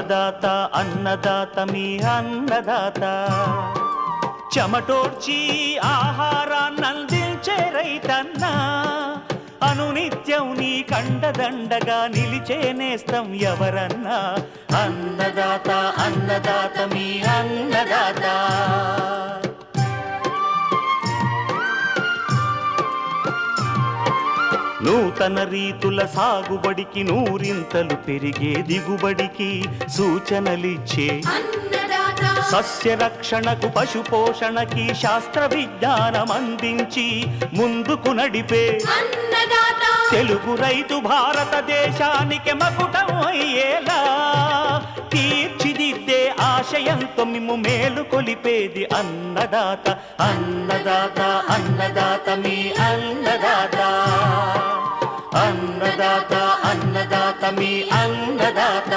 అన్నదాత అన్నదాత మీ అన్నదాత చెమటోడ్చి ఆహారాన్నందించే రైతన్న అనునిత్యం నీ కండదండగా నిలిచే నేస్తం ఎవరన్నా అన్నదాత అన్నదాత మీ అన్నదాత నూతన రీతుల సాగుబడికి నూరింతలు పెరిగే దిగుబడికి సూచనలిచ్చే సస్య రక్షణకు పశు పోషణకి శాస్త్ర విజ్ఞానం అందించి ముందుకు నడిపే తెలుగు రైతు భారతదేశానికి మకుటం అయ్యేలా తీర్చిదిద్దే ఆశయంతో మిమ్ము మేలు కొలిపేది అన్నదాత అన్నదాత అన్నదాత మీ అన్నదాత అన్నదాత అన్నదాత మీ అన్నదాత.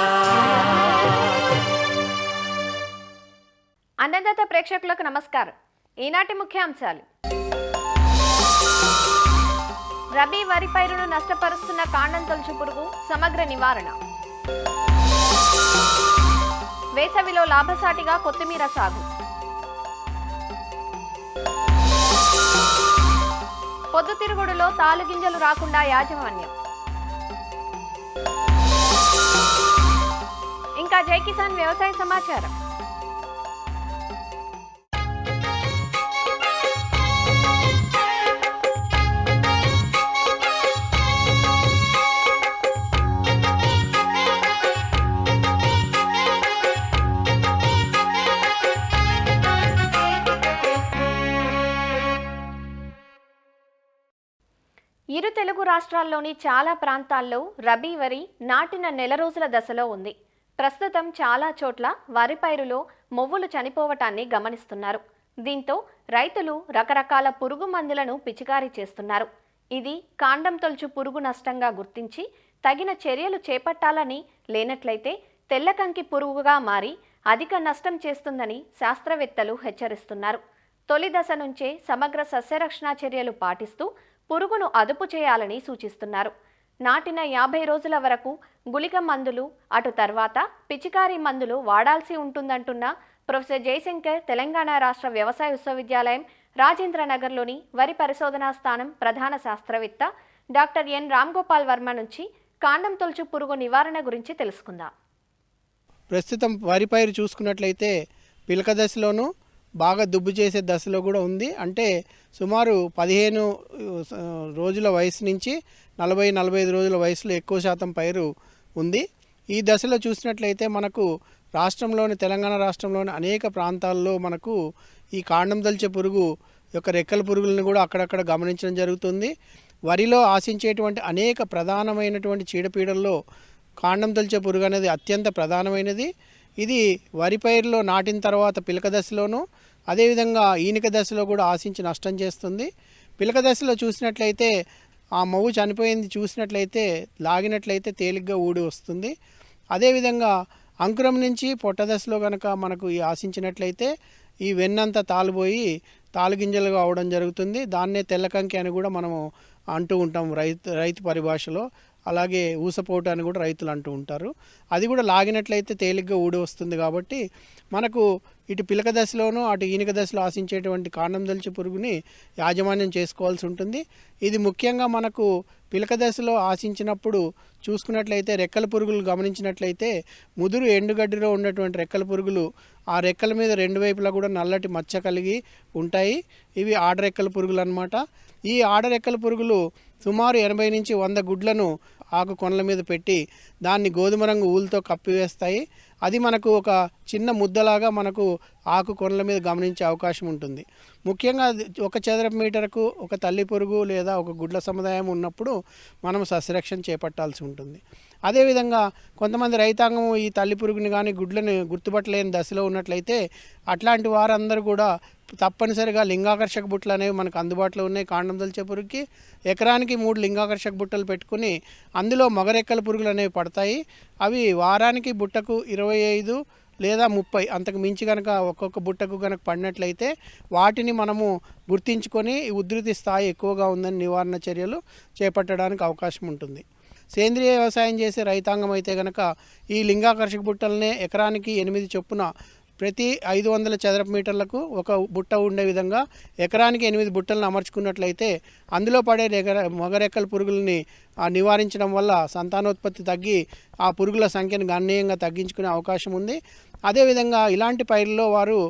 అన్నదాత ప్రేక్షకులకు నమస్కారం. ఈనాటి ముఖ్యాంశాలు: రబీ వరి పైరును నష్టపరుస్తున్న కాండం తొలుచు పురుగు సమగ్ర నివారణ, వేసవిలో లాభసాటిగా కొత్తిమీర సాగు, పొద్దుతిరుగుడులో తాలుగింజలు రాకుండా యాజమాన్యం, ఇంకా జై కిసాన్ వ్యవసాయ సమాచారం. ఇరు తెలుగు రాష్ట్రాల్లోని చాలా ప్రాంతాల్లో రబీ వరి నాటిన నెల రోజుల దశలో ఉంది. ప్రస్తుతం చాలా చోట్ల వరి పైరులో మొవ్వులు చనిపోవటాన్ని గమనిస్తున్నారు. దీంతో రైతులు రకరకాల పురుగు మందులను పిచికారీ చేస్తున్నారు. ఇది కాండం తొలుచు పురుగు నష్టంగా గుర్తించి తగిన చర్యలు చేపట్టాలని, లేనట్లయితే తెల్లకంకి పురుగుగా మారి అధిక నష్టం చేస్తుందని శాస్త్రవేత్తలు హెచ్చరిస్తున్నారు. తొలి దశ నుంచే సమగ్ర సస్యరక్షణ చర్యలు పాటిస్తూ పురుగును అదుపు చేయాలని సూచిస్తున్నారు. నాటిన 50 రోజుల వరకు గుళిక మందులు, అటు తర్వాత పిచికారీ మందులు వాడాల్సి ఉంటుందంటున్న ప్రొఫెసర్ జయశంకర్ తెలంగాణ రాష్ట్ర వ్యవసాయ విశ్వవిద్యాలయం రాజేంద్రనగర్లోని వరి పరిశోధనా స్థానం ప్రధాన శాస్త్రవేత్త డాక్టర్ ఎన్ రామ్గోపాల్ వర్మ నుంచి కాండం తొలుచు పురుగు నివారణ గురించి తెలుసుకుందాం. ప్రస్తుతం వరి పైరు చూసుకున్నట్లయితే పిలక దశలోనూ బాగా దుబ్బు చేసే దశలో కూడా ఉంది. అంటే సుమారు 15 రోజుల వయసు నుంచి 40-45 రోజుల వయసులో ఎక్కువ శాతం పైరు ఉంది. ఈ దశలో చూసినట్లయితే మనకు తెలంగాణ రాష్ట్రంలోని అనేక ప్రాంతాల్లో మనకు ఈ కాండం తొలిచే పురుగు యొక్క రెక్కల పురుగులను కూడా అక్కడక్కడ గమనించడం జరుగుతుంది. వరిలో ఆశించేటువంటి అనేక ప్రధానమైనటువంటి చీడపీడల్లో కాండం తొలిచే పురుగు అనేది అత్యంత ప్రధానమైనది. ఇది వరి పైరులో నాటిన తర్వాత పిలక దశలోనూ, అదేవిధంగా ఈనిక దశలో కూడా ఆశించి నష్టం చేస్తుంది. పిలక దశలో చూసినట్లయితే ఆ మొవ్వు చనిపోయింది చూసినట్లయితే లాగినట్లయితే తేలిగ్గా ఊడి వస్తుంది. అదేవిధంగా అంకురం నుంచి పొట్ట దశలో కనుక మనకు ఈ ఆశించినట్లయితే ఈ వెన్నంతా తాలుపోయి తాలుగింజలుగా అవడం జరుగుతుంది. దాన్నే తెల్లకంకి అని కూడా మనము అంటూ ఉంటాం రైతు పరిభాషలో. అలాగే ఊసపోటు అని కూడా రైతులు అంటూ ఉంటారు. అది కూడా లాగినట్లయితే తేలిగ్గా ఊడి వస్తుంది. కాబట్టి మనకు ఇటు పిలక దశలోనూ అటు ఈనిక దశలో ఆశించేటువంటి కాండం తొలిచే పురుగుని యాజమాన్యం చేసుకోవాల్సి ఉంటుంది. ఇది ముఖ్యంగా మనకు పిలక దశలో ఆశించినప్పుడు చూసుకున్నట్లయితే రెక్కల పురుగులు గమనించినట్లయితే ముదురు ఎండుగడ్డిలో ఉన్నటువంటి రెక్కల పురుగులు ఆ రెక్కల మీద రెండు వైపులా కూడా నల్లటి మచ్చ కలిగి ఉంటాయి. ఇవి ఆడరెక్కల పురుగులు అన్నమాట. ఈ ఆడరెక్కల పురుగులు సుమారు 80 నుంచి 100 గుడ్లను ఆకు కొనల మీద పెట్టి దాన్ని గోధుమ రంగు ఊలుతో కప్పివేస్తాయి. అది మనకు ఒక చిన్న ముద్దలాగా మనకు ఆకు కొనల మీద గమనించే అవకాశం ఉంటుంది. ముఖ్యంగా 1 చదరపు మీటర్కు ఒక తల్లి పురుగు లేదా ఒక గుడ్ల సముదాయం ఉన్నప్పుడు మనం సస్యరక్షణ చేపట్టాల్సి ఉంటుంది. అదేవిధంగా కొంతమంది రైతాంగం ఈ తల్లి పురుగుని కానీ గుడ్లను గుర్తుపట్టలేని దశలో ఉన్నట్లయితే అట్లాంటి వారందరూ కూడా తప్పనిసరిగా లింగాకర్షక బుట్టలు అనేవి మనకు అందుబాటులో ఉన్నాయి. కాండం తొలిచే పురుగుకి ఎకరానికి 3 లింగాకర్షక బుట్టలు పెట్టుకుని అందులో మగరెక్కల పురుగులు అనేవి పడతాయి. అవి వారానికి బుట్టకు 25 లేదా 30 అంతకు మించి కనుక ఒక్కొక్క బుట్టకు కనుక పడినట్లయితే వాటిని మనము గుర్తించుకొని ఉధృతి స్థాయి ఎక్కువగా ఉందని నివారణ చర్యలు చేపట్టడానికి అవకాశం ఉంటుంది. సేంద్రియ వ్యవసాయం చేసే రైతాంగం అయితే కనుక ఈ లింగాకర్షక బుట్టలనే ఎకరానికి 8 చొప్పున ప్రతి 500 చదరపు మీటర్లకు ఒక బుట్ట ఉండే విధంగా ఎకరానికి 8 బుట్టలను అమర్చుకున్నట్లయితే అందులో పడే మగరెక్కల పురుగుల్ని నివారించడం వల్ల సంతానోత్పత్తి తగ్గి ఆ పురుగుల సంఖ్యను గణనీయంగా తగ్గించుకునే అవకాశం ఉంది. అదేవిధంగా ఇలాంటి పైర్లలో వారు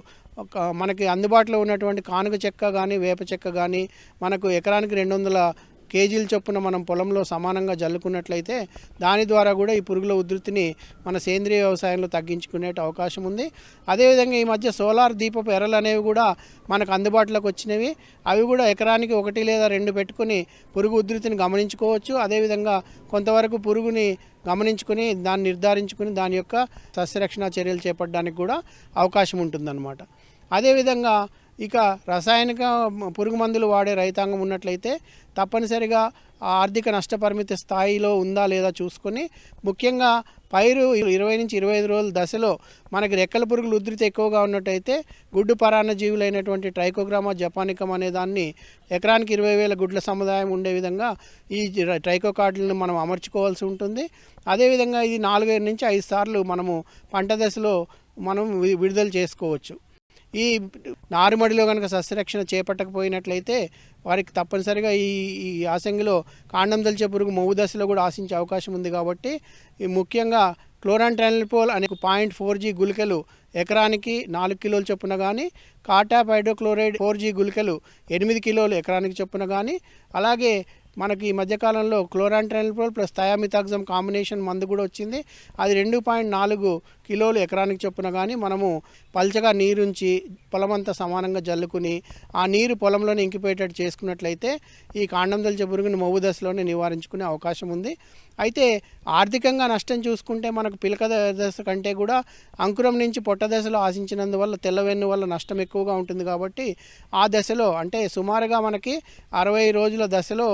మనకి అందుబాటులో ఉన్నటువంటి కానుగ చెక్క కానీ వేప చెక్క కానీ మనకు ఎకరానికి 200 కేజీల చొప్పున మనం పొలంలో సమానంగా జల్లుకున్నట్లయితే దాని ద్వారా కూడా ఈ పురుగుల ఉధృతిని మన సేంద్రియ వ్యవసాయంలో తగ్గించుకునే అవకాశం ఉంది. అదేవిధంగా ఈ మధ్య సోలార్ దీపపు ఎర్రలు అనేవి కూడా మనకు అందుబాటులోకి వచ్చినవి. అవి కూడా ఎకరానికి 1 లేదా 2 పెట్టుకుని పురుగు ఉధృతిని గమనించుకోవచ్చు. అదేవిధంగా కొంతవరకు పురుగుని గమనించుకుని దాన్ని నిర్ధారించుకుని దాని యొక్క సస్యరక్షణ చర్యలు చేపట్టడానికి కూడా అవకాశం ఉంటుందన్నమాట. అదేవిధంగా ఇక రసాయనిక పురుగు మందులు వాడే రైతాంగం ఉన్నట్లయితే తప్పనిసరిగా ఆర్థిక నష్టపరిమితి స్థాయిలో ఉందా లేదా చూసుకొని, ముఖ్యంగా పైరు 20 నుంచి 25 రోజుల దశలో మనకి రెక్కల పురుగులు ఉధృతి ఎక్కువగా ఉన్నట్టయితే గుడ్డు పరాన్న జీవులైనటువంటి ట్రైకోగ్రామా జపానికం అనే దాన్ని ఎకరానికి 20,000 గుడ్ల సముదాయం ఉండే విధంగా ఈ ట్రైకోకార్డులను మనం అమర్చుకోవాల్సి ఉంటుంది. అదేవిధంగా ఇది 4 నుంచి 5 సార్లు మనము పంట దశలో మనం విడుదల చేసుకోవచ్చు. ఈ నారుమడిలో కనుక సస్యరక్షణ చేపట్టకపోయినట్లయితే వారికి తప్పనిసరిగా ఈ యాసంగిలో కాండం దల్చే పురుగు మొవ్వు దశలో కూడా ఆశించే అవకాశం ఉంది. కాబట్టి ముఖ్యంగా క్లోరాంట్రానిలిప్రోల్ అనే 0.4G గుళికలు ఎకరానికి 4 కిలోల చొప్పున కానీ, కాటాప్ హైడ్రోక్లోరైడ్ 4G గుళికలు 8 కిలోలు ఎకరానికి చొప్పున కానీ, అలాగే మనకి ఈ మధ్యకాలంలో క్లోరాంట్రానిలిప్రోల్ ప్లస్ థయామిథాక్సమ్ కాంబినేషన్ మందు కూడా వచ్చింది. అది 2.4 కిలోలు ఎకరానికి చొప్పున కానీ మనము పల్చగా నీరుంచి పొలమంతా సమానంగా జల్లుకుని ఆ నీరు పొలంలోనే ఇంకిపోయేటట్టు చేసుకున్నట్లయితే ఈ కాండం దల్చే పురుగుని మొవ్వు దశలోనే నివారించుకునే అవకాశం ఉంది. అయితే ఆర్థికంగా నష్టం చూసుకుంటే మనకు పిలక దశ కంటే కూడా అంకురం నుంచి పొట్ట దశలో ఆశించినందువల్ల తెల్లవెన్ను వల్ల నష్టం ఎక్కువగా ఉంటుంది. కాబట్టి ఆ దశలో అంటే సుమారుగా మనకి 60 రోజుల దశలో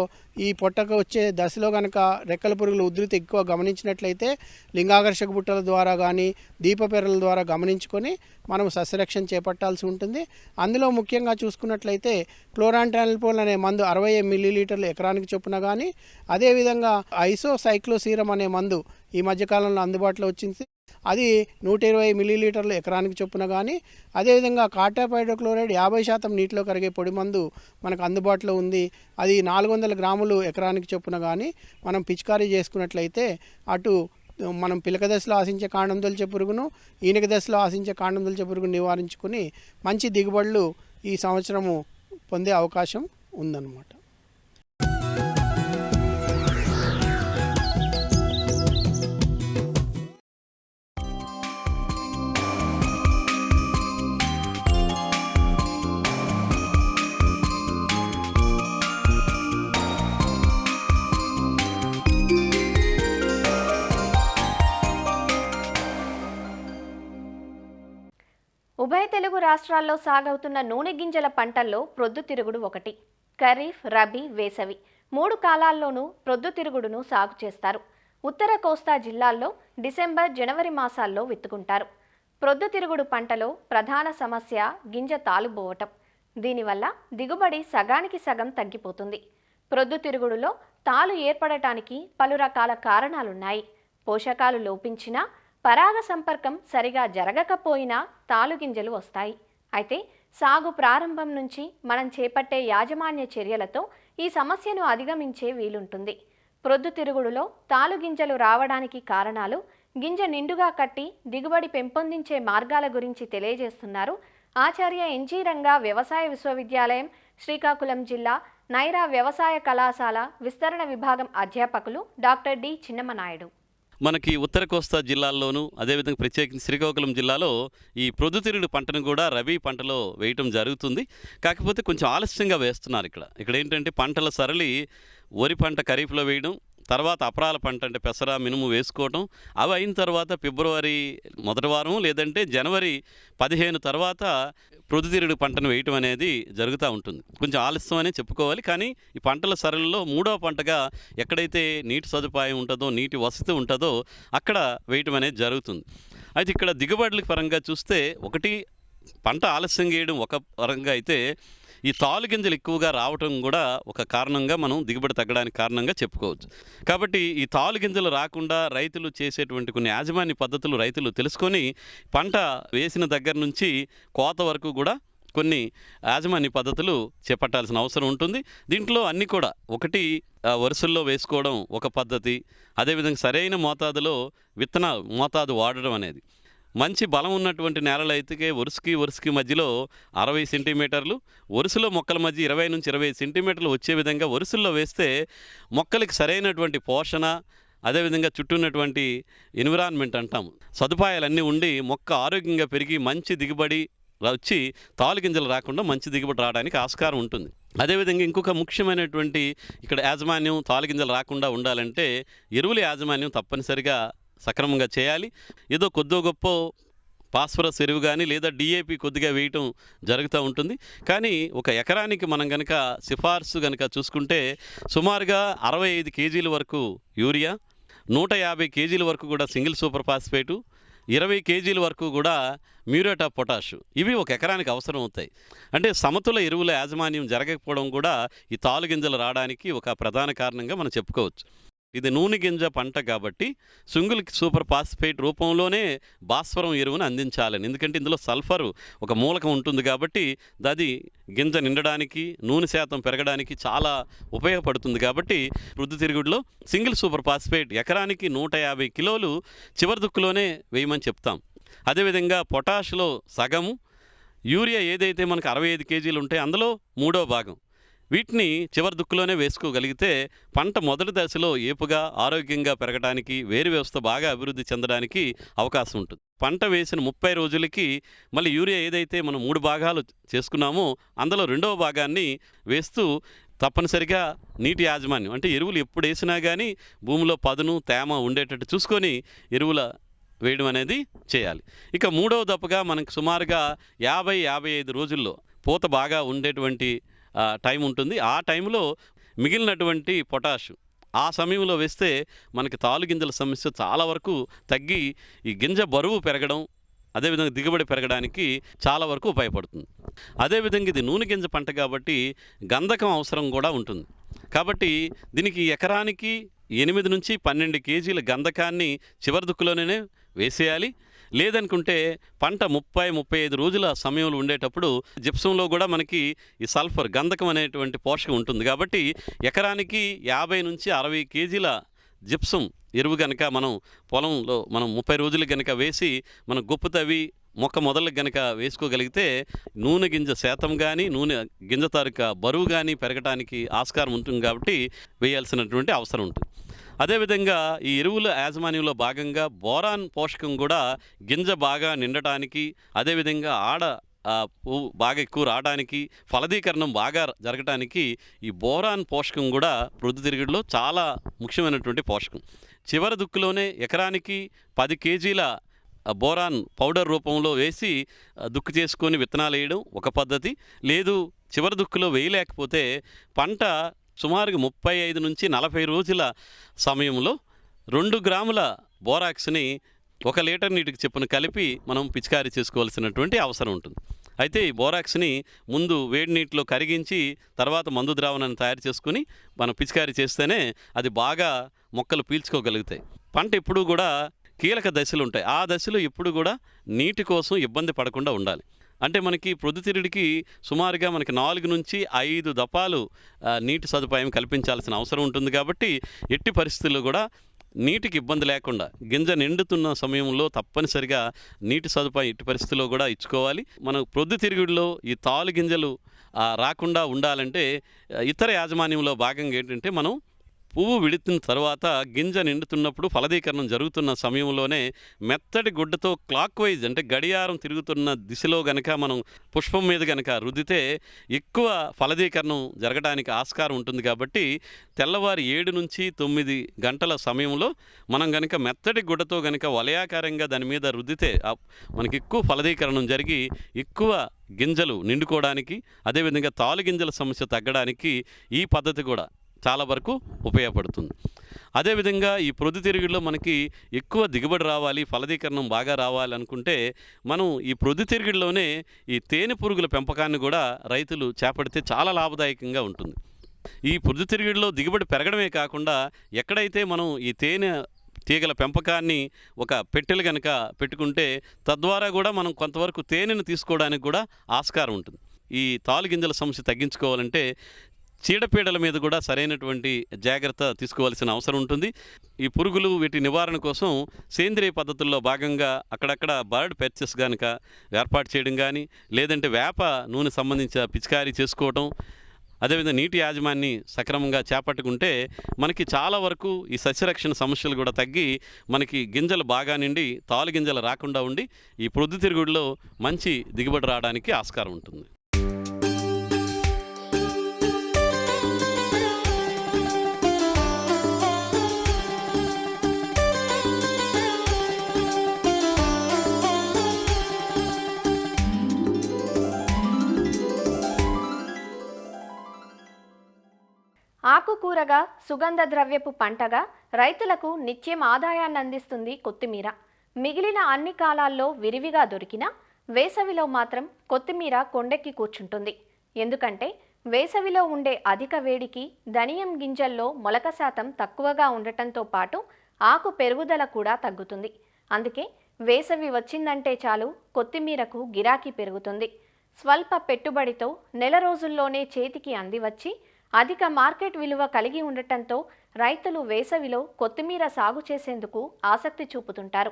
ఈ పొట్టకు వచ్చే దశలో కనుక రెక్కల పురుగుల ఉధృతి ఎక్కువ గమనించినట్లయితే లింగాకర్షక బుట్టల ద్వారా కానీ దీపపెర్రల ద్వారా గమనించుకొని మనం సస్యరక్షణ చేపట్టాల్సి ఉంటుంది. అందులో ముఖ్యంగా చూసుకున్నట్లయితే క్లోరాంట్రానిలిప్రోల్ అనే మందు 60 మిల్లీలీటర్లు ఎకరానికి చొప్పున కానీ, అదేవిధంగా ఐసోసైక్లోసీరం అనే మందు ఈ మధ్యకాలంలో అందుబాటులో వచ్చింది. అది 120 మిల్లీలీటర్లు ఎకరానికి చొప్పున కానీ, అదేవిధంగా కాటాప్ హైడ్రోక్లోరైడ్ 50% నీటిలో కరిగే పొడి మందు మనకు అందుబాటులో ఉంది. అది 400 గ్రాములు ఎకరానికి చొప్పున కానీ మనం పిచికారీ చేసుకున్నట్లయితే అటు మనం పిలక దశలో ఆశించే కాండం దొల్చే పురుగును, ఈనెక దశలో ఆశించే కాండం దొల్చే పురుగును నివారించుకుని మంచి దిగుబడులు ఈ సంవత్సరము పొందే అవకాశం ఉందన్నమాట. ఉభయ తెలుగు రాష్ట్రాల్లో సాగవుతున్న నూనె గింజల పంటల్లో ప్రొద్దుతిరుగుడు ఒకటి. ఖరీఫ్, రబీ, వేసవి 3 కాలాల్లోనూ ప్రొద్దుతిరుగుడును సాగు చేస్తారు. ఉత్తర కోస్తా జిల్లాల్లో డిసెంబర్, జనవరి మాసాల్లో విత్తుకుంటారు. ప్రొద్దుతిరుగుడు పంటలో ప్రధాన సమస్య గింజ తాలుబోవటం. దీనివల్ల దిగుబడి సగానికి సగం తగ్గిపోతుంది. ప్రొద్దుతిరుగుడులో తాలు ఏర్పడటానికి పలు రకాల కారణాలున్నాయి. పోషకాలు లోపించినా, పరాగ సంపర్కం సరిగా జరగకపోయినా తాలుగింజలు వస్తాయి. అయితే సాగు ప్రారంభం నుంచి మనం చేపట్టే యాజమాన్య చర్యలతో ఈ సమస్యను అధిగమించే వీలుంటుంది. ప్రొద్దుతిరుగుడులో తాలుగింజలు రావడానికి కారణాలు, గింజ నిండుగా కట్టి దిగుబడి పెంపొందించే మార్గాల గురించి తెలియజేస్తున్నారు ఆచార్య ఎన్జీ రంగా వ్యవసాయ విశ్వవిద్యాలయం, శ్రీకాకుళం జిల్లా నైరా వ్యవసాయ కళాశాల విస్తరణ విభాగం అధ్యాపకులు డాక్టర్ డి చిన్నమనాయుడు. మనకి ఉత్తర కోస్తా జిల్లాల్లోనూ, అదేవిధంగా ప్రత్యేకించి శ్రీకాకుళం జిల్లాలో ఈ ప్రొద్దుతిరుగుడు పంటను కూడా రబీ పంటలో వేయటం జరుగుతుంది. కాకపోతే కొంచెం ఆలస్యంగా వేస్తున్నారు. ఇక్కడ ఏంటంటే పంటల సరళి వరి పంట ఖరీఫ్లో వేయడం, తర్వాత అపరాల పంట అంటే పెసర, మినుము వేసుకోవటం, అవి అయిన తర్వాత ఫిబ్రవరి మొదటి వారం లేదంటే జనవరి 15 తర్వాత ప్రొద్దుతిరుగుడు పంటను వేయటం అనేది జరుగుతూ ఉంటుంది. కొంచెం ఆలస్యం అనే చెప్పుకోవాలి. కానీ ఈ పంటల సరళిలో 3వ పంటగా ఎక్కడైతే నీటి సదుపాయం ఉంటుందో, నీటి వసతి ఉంటుందో అక్కడ వేయటం అనేది జరుగుతుంది. అయితే ఇక్కడ దిగుబడుల పరంగా చూస్తే ఒకటి పంట ఆలస్యం చేయడం ఒక పరంగా అయితే, ఈ తాలు గింజలు ఎక్కువగా రావటం కూడా ఒక కారణంగా మనం దిగుబడి తగ్గడానికి కారణంగా చెప్పుకోవచ్చు. కాబట్టి ఈ తాలు గింజలు రాకుండా రైతులు చేసేటువంటి కొన్ని యాజమాన్య పద్ధతులు రైతులు తెలుసుకొని పంట వేసిన దగ్గర నుంచి కోత వరకు కూడా కొన్ని యాజమాన్య పద్ధతులు చేపట్టాల్సిన అవసరం ఉంటుంది. దీంట్లో అన్నీ కూడా ఒకటి వరుసల్లో వేసుకోవడం ఒక పద్ధతి, అదేవిధంగా సరైన మోతాదులో విత్తన మోతాదు వాడడం అనేది. మంచి బలం ఉన్నటువంటి నేలలు అయితే వరుసకి మధ్యలో 60 సెంటీమీటర్లు, వరుసలో మొక్కల మధ్య 20 నుంచి 25 సెంటీమీటర్లు వచ్చే విధంగా వరుసల్లో వేస్తే మొక్కలకి సరైనటువంటి పోషణ, అదేవిధంగా చుట్టూ ఉన్నటువంటి ఎన్విరాన్మెంట్ అంటాము, సదుపాయాలన్నీ ఉండి మొక్క ఆరోగ్యంగా పెరిగి మంచి దిగుబడి వచ్చి తాలు గింజలు రాకుండా మంచి దిగుబడి రావడానికి ఆస్కారం ఉంటుంది. అదేవిధంగా ఇంకొక ముఖ్యమైనటువంటి ఇక్కడ యాజమాన్యం తాలు గింజలు రాకుండా ఉండాలంటే ఎరువుల యాజమాన్యం తప్పనిసరిగా సక్రమంగా చేయాలి. ఏదో కొద్దో గొప్ప ఫాస్ఫరస్ ఎరువు కానీ లేదా డిఏపి కొద్దిగా వేయటం జరుగుతూ ఉంటుంది. కానీ ఒక ఎకరానికి మనం కనుక సిఫార్సు కనుక చూసుకుంటే సుమారుగా 65 కేజీల వరకు యూరియా, 150 కేజీల వరకు కూడా సింగిల్ సూపర్ ఫాస్ఫేటు, 20 కేజీల వరకు కూడా మ్యూరేట్ ఆఫ్ పొటాష్, ఇవి ఒక ఎకరానికి అవసరం అవుతాయి. అంటే సమతుల ఎరువుల యాజమాన్యం జరగకపోవడం కూడా ఈ తాలు గింజలు రావడానికి ఒక ప్రధాన కారణంగా మనం చెప్పుకోవచ్చు. ఇది నూనె గింజ పంట కాబట్టి సింగిల్ సూపర్ ఫాస్ఫేట్ రూపంలోనే భాస్వరం ఎరువును అందించాలని, ఎందుకంటే ఇందులో సల్ఫర్ ఒక మూలకం ఉంటుంది కాబట్టి అది గింజ నిండడానికి, నూనె శాతం పెరగడానికి చాలా ఉపయోగపడుతుంది. కాబట్టి ప్రొద్దుతిరుగుడులో సింగిల్ సూపర్ ఫాస్ఫేట్ ఎకరానికి 150 కిలోలు చివరి దుక్కులోనే వేయమని చెప్తాం. అదేవిధంగా పొటాష్లో సగము, యూరియా ఏదైతే మనకు 65 కేజీలు ఉంటాయి అందులో 3వ భాగం వీటిని చివరి దుక్కులోనే వేసుకోగలిగితే పంట మొదటి దశలో ఏపుగా ఆరోగ్యంగా పెరగడానికి, వేరు వ్యవస్థ బాగా అభివృద్ధి చెందడానికి అవకాశం ఉంటుంది. పంట వేసిన 30 రోజులకి మళ్ళీ యూరియా ఏదైతే మనం 3 భాగాలు చేసుకున్నామో అందులో 2వ భాగాన్ని వేస్తూ తప్పనిసరిగా నీటి యాజమాన్యం, అంటే ఎరువులు ఎప్పుడు వేసినా కానీ భూమిలో పదును తేమ ఉండేటట్టు చూసుకొని ఎరువుల వేయడం అనేది చేయాలి. ఇక 3వ దప్పగా మనకు సుమారుగా 50-55 రోజుల్లో పూత బాగా ఉండేటువంటి టైం ఉంటుంది. ఆ టైంలో మిగిలినటువంటి పొటాష్ ఆ సమయంలో వేస్తే మనకి తాలు గింజల సమస్య చాలా వరకు తగ్గి ఈ గింజ బరువు పెరగడం, అదేవిధంగా దిగుబడి పెరగడానికి చాలా వరకు ఉపయోగపడుతుంది. అదేవిధంగా ఇది నూనె గింజ పంట కాబట్టి గంధకం అవసరం కూడా ఉంటుంది. కాబట్టి దీనికి ఎకరానికి 8 నుంచి 12 కేజీల గంధకాన్ని చివరి దుక్కులోనే వేసేయాలి. లేదనుకుంటే పంట 30-35 రోజుల సమయంలో ఉండేటప్పుడు జిప్సంలో కూడా మనకి ఈ సల్ఫర్ గంధకం అనేటువంటి పోషకం ఉంటుంది. కాబట్టి ఎకరానికి 50 నుంచి 60 కేజీల జిప్సం ఎరువు కనుక మనం పొలంలో మనం 30 రోజులు కనుక వేసి మనం గుప్పు తవ్వి మొక్క మొదలకు గనక వేసుకోగలిగితే నూనె గింజ శాతం కానీ నూనె గింజ తాలూకా బరువు కానీ పెరగడానికి ఆస్కారం ఉంటుంది. కాబట్టి వేయాల్సినటువంటి అవసరం ఉంటుంది. అదేవిధంగా ఈ ఎరువుల యాజమాన్యంలో భాగంగా బోరాన్ పోషకం కూడా గింజ బాగా నిండటానికి, అదేవిధంగా పువ్వు బాగా ఎక్కువ రావడానికి, ఫలదీకరణం బాగా జరగడానికి ఈ బోరాన్ పోషకం కూడా ప్రొద్దుతిరుగుడులో చాలా ముఖ్యమైనటువంటి పోషకం. చివరి దుక్కులోనే ఎకరానికి 10 కేజీల బోరాన్ పౌడర్ రూపంలో వేసి దుక్కు చేసుకొని విత్తనాలు వేయడం ఒక పద్ధతి. లేదు చివరి దుక్కులో వేయలేకపోతే పంట సుమారుగా 35 నుంచి 40 రోజుల సమయంలో 2 గ్రాముల బోరాక్స్ని 1 లీటర్ నీటికి చొప్పున కలిపి మనం పిచికారీ చేసుకోవాల్సినటువంటి అవసరం ఉంటుంది. అయితే ఈ బోరాక్స్ని ముందు వేడి నీటిలో కరిగించి తర్వాత మందు ద్రావణాన్ని తయారు చేసుకుని మనం పిచికారీ చేస్తేనే అది బాగా మొక్కలు పీల్చుకోగలుగుతాయి. పంట ఎప్పుడూ కూడా కీలక దశలు ఉంటాయి. ఆ దశలో ఎప్పుడు కూడా నీటి కోసం ఇబ్బంది పడకుండా ఉండాలి. అంటే మనకి ప్రొద్దుతిరుగుడికి సుమారుగా మనకి 4 నుంచి 5 దపాలు నీటి సదుపాయం కల్పించాల్సిన అవసరం ఉంటుంది. కాబట్టి ఎట్టి పరిస్థితుల్లో కూడా నీటికి ఇబ్బంది లేకుండా గింజ నిండుతున్న సమయంలో తప్పనిసరిగా నీటి సదుపాయం ఎట్టి పరిస్థితుల్లో కూడా ఇచ్చుకోవాలి. మనం ప్రొద్దుతిరుగుడిలో ఈ తాలు గింజలు రాకుండా ఉండాలంటే ఇతర యాజమాన్యంలో భాగంగా ఏంటంటే మనం పువ్వు విడుతున్న తర్వాత గింజ నిండుతున్నప్పుడు ఫలదీకరణం జరుగుతున్న సమయంలోనే మెత్తటి గుడ్డతో క్లాక్ వైజ్ అంటే గడియారం తిరుగుతున్న దిశలో గనక మనం పుష్పం మీద గనక రుద్దితే ఎక్కువ ఫలదీకరణం జరగడానికి ఆస్కారం ఉంటుంది. కాబట్టి తెల్లవారి 7 నుంచి 9 గంటల సమయంలో మనం గనక మెత్తటి గుడ్డతో గనక వలయాకారంగా దాని మీద రుద్దితే మనకి ఎక్కువ ఫలదీకరణం జరిగి ఎక్కువ గింజలు నిండుకోవడానికి, అదేవిధంగా తాలు గింజల సమస్య తగ్గడానికి ఈ పద్ధతి కూడా చాలా వరకు ఉపయోగపడుతుంది. అదేవిధంగా ఈ ప్రొద్దుతిరుగుడులో మనకి ఎక్కువ దిగుబడి రావాలి, ఫలదీకరణం బాగా రావాలి అనుకుంటే మనం ఈ ప్రొద్దుతిరుగుడులోనే ఈ తేనె పురుగుల పెంపకాన్ని కూడా రైతులు చేపడితే చాలా లాభదాయకంగా ఉంటుంది. ఈ ప్రొద్దుతిరుగుడులో దిగుబడి పెరగడమే కాకుండా ఎక్కడైతే మనం ఈ తేనె తీగల పెంపకాన్ని ఒక పెట్టెలు కనుక పెట్టుకుంటే తద్వారా కూడా మనం కొంతవరకు తేనెను తీసుకోవడానికి కూడా ఆస్కారం ఉంటుంది. ఈ తాలుగింజల సమస్య తగ్గించుకోవాలంటే చీడపీడల మీద కూడా సరైనటువంటి జాగ్రత్త తీసుకోవాల్సిన అవసరం ఉంటుంది. ఈ పురుగులు వీటి నివారణ కోసం సేంద్రియ పద్ధతుల్లో భాగంగా అక్కడక్కడ బర్డ్ పెర్చెస్ కనుక ఏర్పాటు చేయడం కానీ, లేదంటే వేప నూనె సంబంధించిన పిచికారీ చేసుకోవటం, అదేవిధంగా నీటి యాజమాన్ని సక్రమంగా చేపట్టుకుంటే మనకి చాలా వరకు ఈ సస్యరక్షణ సమస్యలు కూడా తగ్గి మనకి గింజలు బాగా నిండి తాలు గింజలు రాకుండా ఉండి ఈ ప్రొద్దుతిరుగుడులో మంచి దిగుబడి రావడానికి ఆస్కారం ఉంటుంది. ఆకుకూరగా, సుగంధ ద్రవ్యపు పంటగా రైతులకు నిత్యం ఆదాయాన్ని అందిస్తుంది కొత్తిమీర. మిగిలిన అన్ని కాలాల్లో విరివిగా దొరికినా వేసవిలో మాత్రం కొత్తిమీర కొండెక్కి కూర్చుంటుంది. ఎందుకంటే వేసవిలో ఉండే అధిక వేడికి ధనియం గింజల్లో మొలక శాతం తక్కువగా ఉండటంతో పాటు ఆకు పెరుగుదల కూడా తగ్గుతుంది. అందుకే వేసవి వచ్చిందంటే చాలు కొత్తిమీరకు గిరాకీ పెరుగుతుంది. స్వల్ప పెట్టుబడితో నెల రోజుల్లోనే చేతికి అందివచ్చి అధిక మార్కెట్ విలువ కలిగి ఉండటంతో రైతులు వేసవిలో కొత్తిమీర సాగు చేసేందుకు ఆసక్తి చూపుతుంటారు.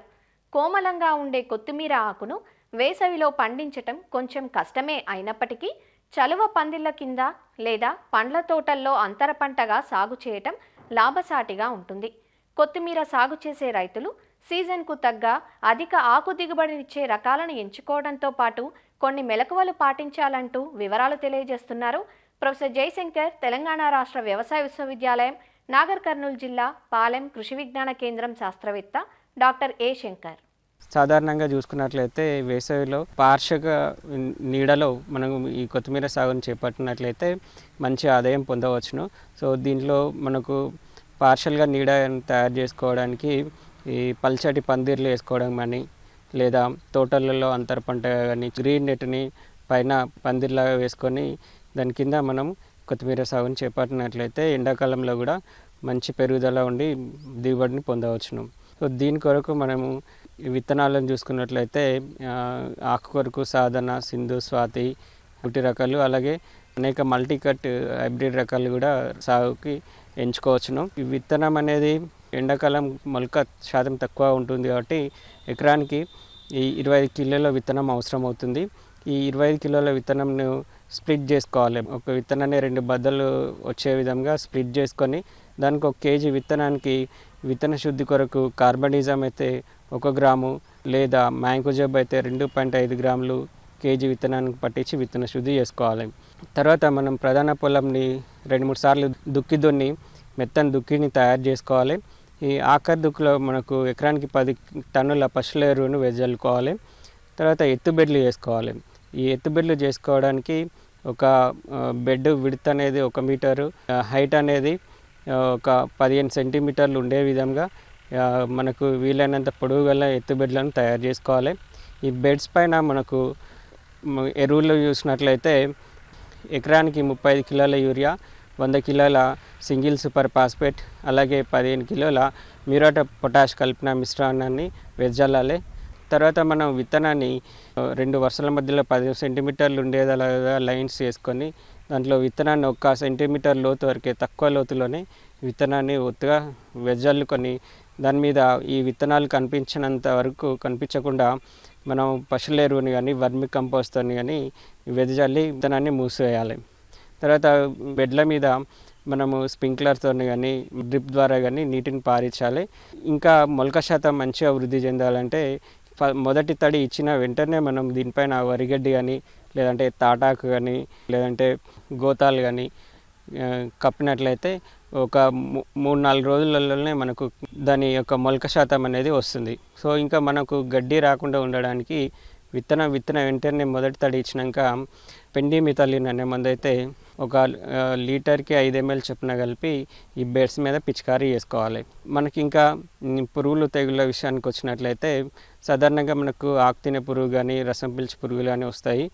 కోమలంగా ఉండే కొత్తిమీర ఆకును వేసవిలో పండించటం కొంచెం కష్టమే అయినప్పటికీ చలువ పందిళ్ల కింద లేదా పండ్ల తోటల్లో అంతర పంటగా సాగు చేయటం లాభసాటిగా ఉంటుంది. కొత్తిమీర సాగు చేసే రైతులు సీజన్కు తగ్గ అధిక ఆకు దిగుబడినిచ్చే రకాలను ఎంచుకోవడంతో పాటు కొన్ని మెలకువలు పాటించాలంటూ వివరాలు తెలియజేస్తున్నారు ప్రొఫెసర్ జయశంకర్, తెలంగాణ రాష్ట్ర వ్యవసాయ విశ్వవిద్యాలయం, నాగర్ కర్నూలు జిల్లా పాలెం కృషి విజ్ఞాన కేంద్రం శాస్త్రవేత్త డాక్టర్ ఏ శంకర్. సాధారణంగా చూసుకున్నట్లయితే వేసవిలో పార్షిక నీడలో మనం ఈ కొత్తిమీర సాగును చేపట్టినట్లయితే మంచి ఆదాయం పొందవచ్చును. సో దీంట్లో మనకు పార్షల్గా నీడ తయారు చేసుకోవడానికి ఈ పల్చటి పందిర్లు వేసుకోవడం కానీ, లేదా తోటలలో అంతర పంట కానీ గ్రీన్ నెట్ని పైన పందిర్లాగా వేసుకొని దాని కింద మనం కొత్తిమీర సాగుని చేపట్టినట్లయితే ఎండాకాలంలో కూడా మంచి పెరుగుదల ఉండి దిగుబడిని పొందవచ్చును. సో దీని కొరకు మనము విత్తనాలను చూసుకున్నట్లయితే ఆకుకొరకు సాధన, సింధు, స్వాతి గుటి రకాలు, అలాగే అనేక మల్టీకట్ హైబ్రిడ్ రకాలు కూడా సాగుకి ఎంచుకోవచ్చును. ఈ విత్తనం అనేది ఎండాకాలం మొలక శాతం తక్కువ ఉంటుంది కాబట్టి ఎకరానికి ఈ 25 కిలోల విత్తనం అవసరం అవుతుంది. ఈ 25 కిలోల విత్తనంను స్ప్లిట్ చేసుకోవాలి. ఒక విత్తనాన్ని 2 బద్దలు వచ్చే విధంగా స్ప్లిట్ చేసుకొని దానికి 1 కేజీ విత్తనానికి విత్తన శుద్ధి కొరకు కార్బనిజం అయితే 1 గ్రాము, లేదా మ్యాంకోజబ్ అయితే 2.5 గ్రాములు కేజీ విత్తనానికి పట్టించి విత్తన శుద్ధి చేసుకోవాలి. తర్వాత మనం ప్రధాన పొలంని 2-3 సార్లు దుక్కి దున్ని మెత్తని దుక్కిని తయారు చేసుకోవాలి. ఈ ఆఖరి దుక్కులో మనకు ఎకరానికి 10 టన్నుల పశువుల ఎరువును వెదజల్లుకోవాలి. తర్వాత ఎత్తుబెడ్లు చేసుకోవాలి. ఈ ఎత్తుబెడ్లు చేసుకోవడానికి ఒక బెడ్ విడ్త్ అనేది 1 మీటరు, హైట్ అనేది ఒక 15 సెంటీమీటర్లు ఉండే విధంగా మనకు వీలైనంత పొడవు గల ఎత్తుబెడ్లను తయారు చేసుకోవాలి. ఈ బెడ్స్ పైన మనకు ఎరువులు చూసినట్లయితే ఎకరానికి 35 కిలోల యూరియా, 100 కిలోల సింగిల్ సూపర్ ఫాస్ఫేట్, అలాగే 15 కిలోల మ్యూరేట్ ఆఫ్ పొటాష్ కలిపిన మిశ్రమాన్ని వెదజల్లాలి. తర్వాత మనం విత్తనాన్ని 2 వరుసల మధ్యలో 10 సెంటీమీటర్లు ఉండేలాగా లైన్స్ వేసుకొని దాంట్లో విత్తనాన్ని 1 సెంటీమీటర్ లోతు వరకే, తక్కువ లోతులోనే విత్తనాన్ని ఒత్తుగా వెదజల్లుకొని దాని మీద ఈ విత్తనాలు కనిపించినంత వరకు కనిపించకుండా మనం పశువుల ఎరువుని కానీ వర్మి కంపోస్ట్ని కానీ వెదజల్లి విత్తనాన్ని మూసివేయాలి. తర్వాత బెడ్ల మీద మనము స్ప్రింక్లర్తో కానీ డ్రిప్ ద్వారా కానీ నీటిని పారించాలి. ఇంకా మొలక శాతం మంచిగా వృద్ధి చెందాలంటే మొదటి తడి ఇచ్చిన వెంటనే మనం దీనిపైన వరిగడ్డి కానీ, లేదంటే తాటాకు కానీ, లేదంటే గోతాలు కానీ కప్పినట్లయితే ఒక 3-4 రోజులలోనే మనకు దాని యొక్క మొలక శాతం అనేది వస్తుంది. సో ఇంకా మనకు గడ్డి రాకుండా ఉండడానికి విత్తన వెంటనే మొదటి తడి ఇచ్చినాక పెండిమిథాలిన్ అనే మందు అయితే ఒక లీటర్కి 5 ml చొప్పున కలిపి ఈ బెడ్స్ మీద పిచికారీ చేసుకోవాలి. మనకి ఇంకా పురుగులు తెగుళ్ళ విషయానికి వచ్చినట్లయితే సాధారణంగా మనకు ఆకుతినే పురుగు కానీ రసం పీల్చి పురుగులు కానీ వస్తాయి.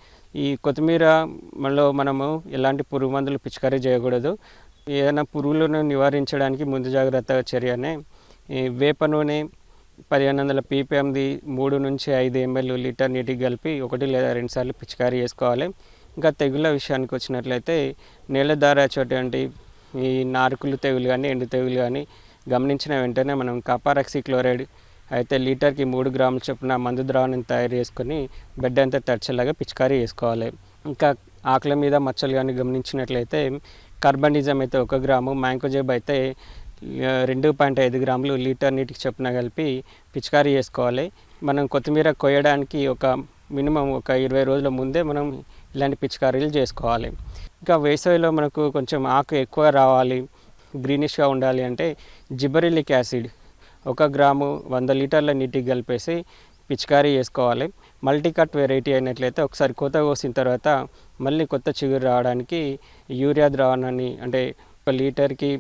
ఈ కొత్తిమీరలో మనము ఎలాంటి పురుగు మందులు పిచికారీ చేయకూడదు. ఏదైనా పురుగులను నివారించడానికి ముందు జాగ్రత్త చర్యనే ఈ వేప నూనె 1500 ppmది 3 నుంచి 5 ml లీటర్ నీటికి కలిపి 1 లేదా 2 సార్లు పిచికారీ చేసుకోవాలి. ఇంకా తెగుళ్ళ విషయానికి వచ్చినట్లయితే నేల ద్వారా వచ్చేటువంటి ఈ నారుకులు తెగులు కానీ ఎండు తెగులు కానీ గమనించిన వెంటనే మనం కాపరాక్సిక్లోరైడ్ అయితే లీటర్కి 3 గ్రాముల చొప్పున మందు ద్రావణం తయారు చేసుకొని బెడ్ అంతా తడిచేలాగా పిచికారీ చేసుకోవాలి. ఇంకా ఆకుల మీద మచ్చలు కానీ గమనించినట్లయితే కార్బనిజం అయితే 1 గ్రాము, మ్యాంకోజెబ్ అయితే 2.5 గ్రాములు లీటర్ నీటికి చొప్పున కలిపి పిచికారీ చేసుకోవాలి. మనం కొత్తిమీర కొయ్యడానికి మినిమం ఒక 20 రోజుల ముందే మనం ఇలాంటి పిచికారీలు చేసుకోవాలి. ఇంకా వేసవిలో మనకు కొంచెం ఆకు ఎక్కువ రావాలి, గ్రీనిష్గా ఉండాలి అంటే జిబరెలిక్ యాసిడ్ 1 గ్రాము 100 లీటర్ల నీటికి కలిపేసి పిచికారీ చేసుకోవాలి. మల్టీకట్ వెరైటీ అయినట్లయితే ఒకసారి కోత కోసిన తర్వాత మళ్ళీ కొత్త చిగురు రావడానికి యూరియా ద్రావణాన్ని అంటే 1 లీటర్కి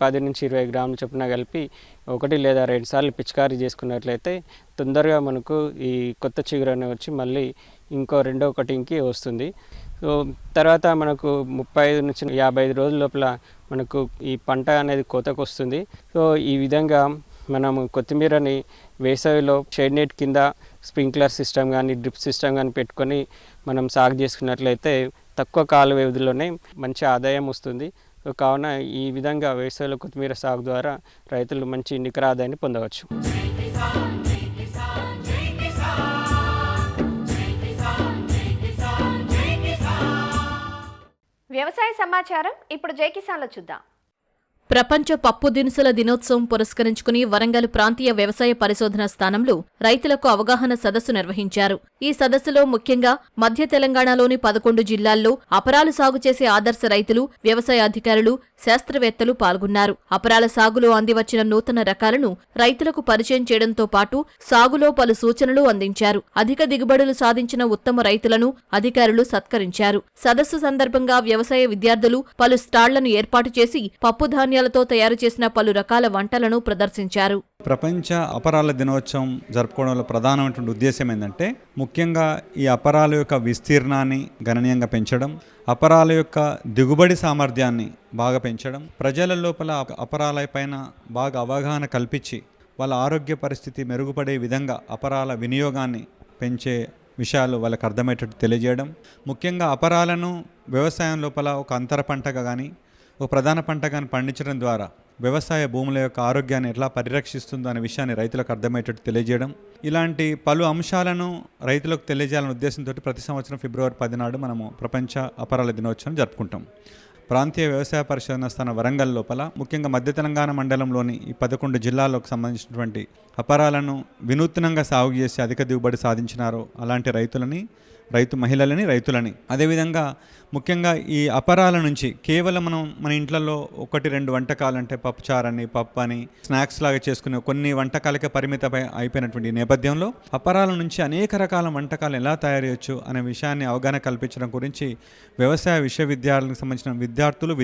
10 నుంచి 20 గ్రాముల చొప్పున కలిపి 1 లేదా 2 సార్లు పిచికారీ చేసుకున్నట్లయితే తొందరగా మనకు ఈ కొత్త చిగురు అనేది వచ్చి మళ్ళీ ఇంకో రెండో కటింగ్కి వస్తుంది. సో తర్వాత మనకు 35 నుంచి 55 రోజుల లోపల మనకు ఈ పంట అనేది కోతకు వస్తుంది. సో ఈ విధంగా మనము కొత్తిమీరని వేసవిలో షేడ్ నెట్ కింద స్ప్రింక్లర్ సిస్టమ్ కానీ డ్రిప్ సిస్టమ్ కానీ పెట్టుకొని మనం సాగు చేసుకున్నట్లయితే తక్కువ కాల వ్యవధిలోనే మంచి ఆదాయం వస్తుంది. సో కావున ఈ విధంగా వేసవిలో కొత్తిమీర సాగు ద్వారా రైతులు మంచి నికర ఆదాయాన్ని పొందవచ్చు. వ్యవసాయ సమాచారం ఇప్పుడు జై కిసాన్లో చూద్దాం. ప్రపంచ పప్పు దినుసుల దినోత్సవం పురస్కరించుకుని వరంగల్ ప్రాంతీయ వ్యవసాయ పరిశోధన స్థానంలో రైతులకు అవగాహన సదస్సు నిర్వహించారు. ఈ సదస్సులో ముఖ్యంగా మధ్య తెలంగాణలోని 11 జిల్లాల్లో అపరాలు సాగు చేసే ఆదర్శ రైతులు, వ్యవసాయ అధికారులు, శాస్త్రవేత్తలు పాల్గొన్నారు. అపరాల సాగులో అందివచ్చిన నూతన రకాలను రైతులకు పరిచయం చేయడంతో పాటు సాగులో పలు సూచనలు అందించారు. అధిక దిగుబడులు సాధించిన ఉత్తమ రైతులను అధికారులు సత్కరించారు. సదస్సు సందర్భంగా వ్యవసాయ విద్యార్థులు పలు స్టాళ్లను ఏర్పాటు చేసి పప్పు ధాన్యాలతో తయారు చేసిన పలు రకాల వంటలను ప్రదర్శించారు. ప్రపంచ అపరాల దినోత్సవం జరుపుకోవడంలో ప్రధానమైనటువంటి ఉద్దేశం ఏంటంటే ముఖ్యంగా ఈ అపరాల యొక్క విస్తీర్ణాన్ని గణనీయంగా పెంచడం, అపరాల యొక్క దిగుబడి సామర్థ్యాన్ని బాగా పెంచడం, ప్రజల లోపల అపరాలపైన బాగా అవగాహన కల్పించి వాళ్ళ ఆరోగ్య పరిస్థితి మెరుగుపడే విధంగా అపరాల వినియోగాన్ని పెంచే విషయాలు వాళ్ళకి అర్థమయ్యేటట్టు తెలియజేయడం, ముఖ్యంగా అపరాలను వ్యవసాయం లోపల ఒక అంతర పంటగా కానీ ఒక ప్రధాన పంట కానీ పండించడం ద్వారా వ్యవసాయ భూముల యొక్క ఆరోగ్యాన్ని ఎట్లా పరిరక్షిస్తుందో అనే విషయాన్ని రైతులకు అర్థమయ్యేటట్టు తెలియజేయడం, ఇలాంటి పలు అంశాలను రైతులకు తెలియజేయాలనే ఉద్దేశంతో ప్రతి సంవత్సరం ఫిబ్రవరి 10 నాడు మనము ప్రపంచ అపరాల దినోత్సవం జరుపుకుంటాం. ప్రాంతీయ వ్యవసాయ పరిశోధన స్థానం వరంగల్ లోపల ముఖ్యంగా మధ్య తెలంగాణ మండలంలోని ఈ 11 జిల్లాలకు సంబంధించినటువంటి అపరాలను వినూత్నంగా సాగు చేసి అధిక దిగుబడి సాధించినారో అలాంటి రైతు మహిళలని అదేవిధంగా ముఖ్యంగా ఈ అపరాల నుంచి కేవలం మనం మన ఇంట్లలో 1-2 వంటకాలు అంటే పప్పుచారని పప్పు అని స్నాక్స్ లాగా చేసుకునే కొన్ని వంటకాలకే పరిమితమై అయిపోయినటువంటి నేపథ్యంలో అపరాల నుంచి అనేక రకాల వంటకాలు ఎలా తయారు చేయొచ్చు అనే విషయాన్ని అవగాహన కల్పించడం గురించి వ్యవసాయ విశ్వవిద్యాలయాలకు సంబంధించిన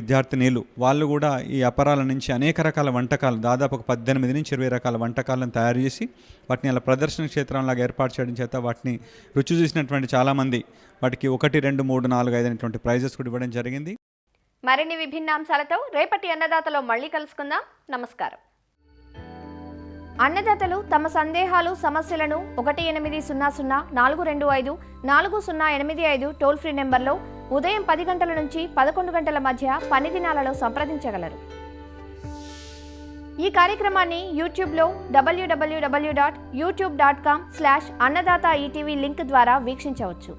విద్యార్థినీలు వాళ్ళు కూడా ఈ అపరాల నుంచి అనేక రకాల వంటకాలు దాదాపు 18 నుంచి 20 రకాల వంటకాలను తయారు చేసి వాటిని అలా ప్రదర్శన క్షేత్రంలాగా ఏర్పాటు చేయడం చేత వాటిని రుచి చూసినటువంటి చాలామంది వాటికి 1, 2, 3, 4, 5 అనేటువంటి ప్రైజెస్ కూడా ఇవ్వడం జరిగింది. మరిన్ని విభిన్న అంశాలతో రేపటి అన్నదాతలో మళ్ళీ కలుసుకుందాం. నమస్కారం. అన్నదాతలు తమ సందేహాలు సమస్యలను 1800-425-4085 టోల్ ఫ్రీ నెంబర్లో ఉదయం 10 గంటల నుంచి 11 గంటల మధ్య పని దినాలలో సంప్రదించగలరు. ఈ కార్యక్రమాన్ని యూట్యూబ్లో www.youtube.com/annadaata ETV లింక్ ద్వారా వీక్షించవచ్చు.